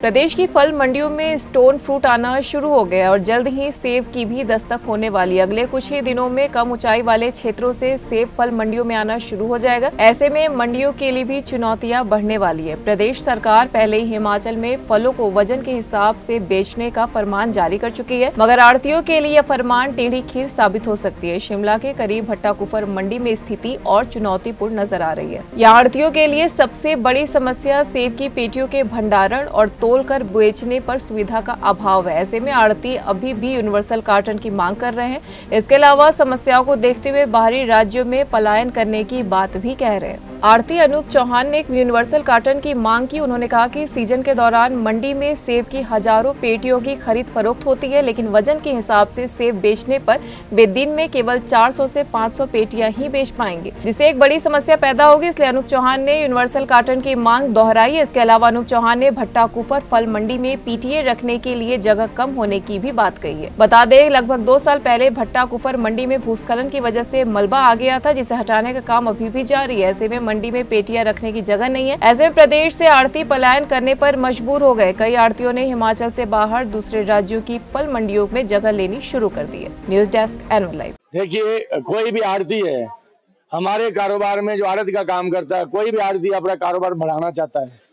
प्रदेश की फल मंडियों में स्टोन फ्रूट आना शुरू हो गया और जल्द ही सेब की भी दस्तक होने वाली। अगले कुछ ही दिनों में कम ऊंचाई वाले क्षेत्रों से सेब फल मंडियों में आना शुरू हो जाएगा। ऐसे में मंडियों के लिए भी चुनौतियां बढ़ने वाली है। प्रदेश सरकार पहले ही हिमाचल में फलों को वजन के हिसाब से बेचने का फरमान जारी कर चुकी है, मगर आढ़तियों के लिए यह फरमान टेढ़ी खीर साबित हो सकती है। शिमला के करीब भट्टाकुफर मंडी में स्थिति और चुनौतीपूर्ण नजर आ रही है। यहाँ आढ़तियों के लिए सबसे बड़ी समस्या सेब की पेटियों के भंडारण और तोलकर बेचने पर सुविधा का अभाव है। ऐसे में आढ़ती अभी भी यूनिवर्सल कार्टन की मांग कर रहे हैं। इसके अलावा समस्याओं को देखते हुए बाहरी राज्यों में पलायन करने की बात भी कह रहे हैं। आढ़ती अनूप चौहान ने एक यूनिवर्सल कार्टन की मांग की। उन्होंने कहा कि सीजन के दौरान मंडी में सेब की हजारों पेटियों की खरीद फरोख्त होती है, लेकिन वजन के हिसाब से सेब बेचने पर वे दिन में केवल 400 से 500 पेटियां ही बेच पाएंगे, जिससे एक बड़ी समस्या पैदा होगी। इसलिए अनूप चौहान ने यूनिवर्सल कार्टन की मांग दोहराई। इसके अलावा अनूप चौहान ने भट्टाकुफर फल मंडी में पीटीए रखने के लिए जगह कम होने की भी बात कही है। बता दें, लगभग 2 साल पहले भट्टाकुफर मंडी में भूस्खलन की वजह से मलबा आ गया था, जिसे हटाने का काम अभी भी जारी है। ऐसे में मंडी में पेटियां रखने की जगह नहीं है। ऐसे में प्रदेश से आढ़ती पलायन करने पर मजबूर हो गए। कई आढ़तियों ने हिमाचल से बाहर दूसरे राज्यों की फल मंडियों में जगह लेनी शुरू कर दी है। News desk NL live. देखिए, कोई भी आढ़ती है हमारे कारोबार में जो आढ़त का काम करता है, कोई भी आढ़ती अपना कारोबार बढ़ाना चाहता है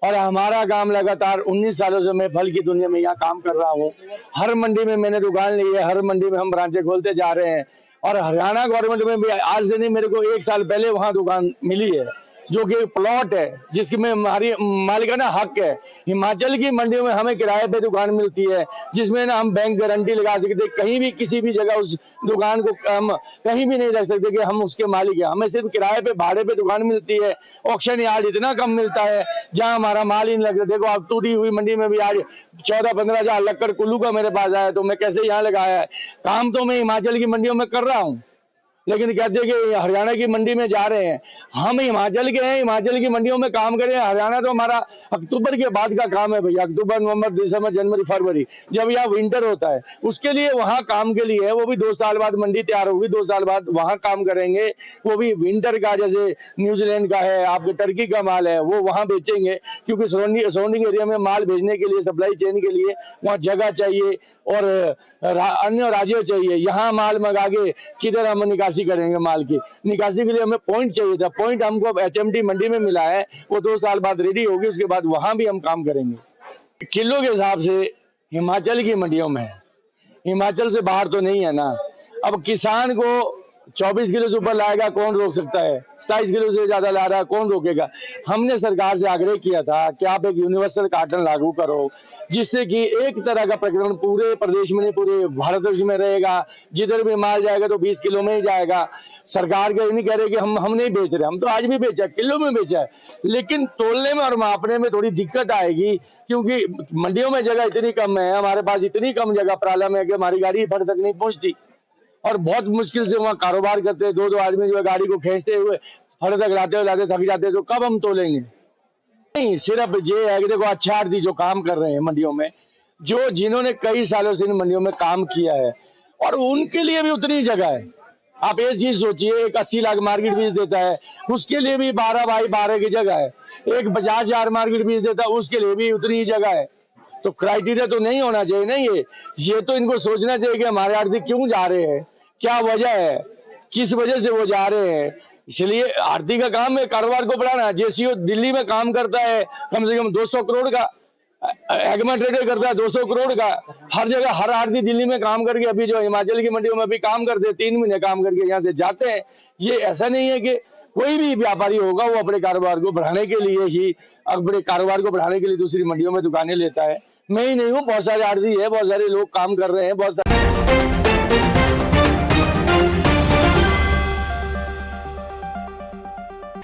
और हमारा काम लगातार 19 सालों से मैं फल की दुनिया में यहाँ काम कर रहा हूँ। हर मंडी में मैंने दुकान ली है, हर मंडी में हम ब्रांचें खोलते जा रहे हैं और हरियाणा गवर्नमेंट में भी आज से नहीं, मेरे को 1 साल पहले वहाँ दुकान मिली है जो कि प्लॉट है जिसकी में हमारी मालिकाना हक है। हिमाचल की मंडियों में हमें किराए पे दुकान मिलती है जिसमें ना हम बैंक गारंटी लगा सकते, कहीं भी किसी भी जगह उस दुकान को हम कहीं भी नहीं रख सकते कि हम उसके मालिक हैं। हमें सिर्फ किराए पे भाड़े पे दुकान मिलती है। ऑक्शन यार्ड इतना कम मिलता है जहाँ हमारा माल ही नहीं लगता। देखो, आप टूटी हुई मंडी में भी आज 14-15 हजार लक्कड़ कुल्लू का मेरे पास आया, तो मैं कैसे यहाँ लगाया है। काम तो मैं हिमाचल की मंडियों में कर रहा हूँ, लेकिन कहते हैं कि हरियाणा की मंडी में जा रहे हैं। हम हिमाचल के हैं, हिमाचल की मंडियों में काम करें। हरियाणा तो हमारा अक्टूबर के बाद का काम है भैया, अक्टूबर, नवंबर, दिसंबर, जनवरी, फरवरी, जब यहाँ विंटर होता है उसके लिए वहाँ काम के लिए है। वो भी 2 साल बाद मंडी तैयार होगी, 2 साल बाद वहाँ काम करेंगे। वो भी विंटर का, जैसे न्यूजीलैंड का है, आपके टर्की का माल है, वो वहाँ बेचेंगे क्योंकि सराउंडिंग एरिया में माल भेजने के लिए, सप्लाई चेन के लिए वहाँ जगह चाहिए और अन्य राज्यों चाहिए। यहाँ माल मंगा के किधर हम निकासी करेंगे। माल की निकासी के लिए हमें पॉइंट चाहिए था। पॉइंट हमको अब एचएमटी मंडी में मिला है, वो 2 साल बाद रेडी होगी, उसके बाद वहां भी हम काम करेंगे। किलो के हिसाब से हिमाचल की मंडियों में, हिमाचल से बाहर तो नहीं है ना। अब किसान को 24 किलो से ऊपर लाएगा कौन रोक सकता है, 27 किलो से ज्यादा ला रहा है कौन रोकेगा। हमने सरकार से आग्रह किया था कि आप एक यूनिवर्सल कार्टन लागू करो जिससे कि एक तरह का प्रकरण पूरे प्रदेश में नहीं, पूरे भारतवर्ष में रहेगा। जिधर भी माल जाएगा तो 20 किलो में ही जाएगा। सरकार के नहीं कह रहे कि हम नहीं बेच रहे, हम तो आज भी बेचा, किलो में बेचा है, लेकिन तोलने में और मापने में थोड़ी दिक्कत आएगी क्योंकि मंडियों में जगह इतनी कम है, हमारे पास इतनी कम जगह प्राला में कि हमारी गाड़ी फट तक नहीं पहुंचती और बहुत मुश्किल से वहाँ कारोबार करते हैं। 2-2 आदमी जो है गाड़ी को खींचते हुए फट तक लाते थक जाते, तो कब हम तोलेंगे। नहीं, सिर्फ ये है कि देखो, अच्छा आढ़ती जो काम कर रहे हैं मंडियों में, जो जिन्होंने कई सालों से इन मंडियों में काम किया है और उनके लिए भी उतनी जगह है। आप एक चीज सोचिए, एक 80 लाख मार्केट बीज देता है, उसके लिए भी 12 बाई 12 की जगह है। एक 50 हजार मार्केट बीज देता है, उसके लिए भी उतनी ही जगह है। तो क्राइटेरिया तो नहीं होना चाहिए ना। ये तो इनको सोचना चाहिए कि हमारे आढ़ती क्यों जा रहे हैं, क्या वजह है, किस वजह से वो जा रहे हैं। इसलिए आढ़ती का काम है कारोबार को बढ़ाना। जेसीओ दिल्ली में काम करता है कम से कम 200 करोड़ का, एग्मा ट्रेडर करता है 200 करोड़ का। हर जगह हर आढ़ती दिल्ली में काम करके अभी जो हिमाचल की मंडियों में भी काम करते हैं, 3 महीने काम करके यहाँ से जाते हैं। ये ऐसा नहीं है कि कोई भी व्यापारी होगा वो अपने कारोबार को बढ़ाने के लिए ही, अपने कारोबार को बढ़ाने के लिए दूसरी मंडियों में दुकानें लेता है। मैं ही नहीं हूँ, बहुत सारे आढ़ती है, बहुत सारे लोग काम कर रहे हैं, बहुत सारे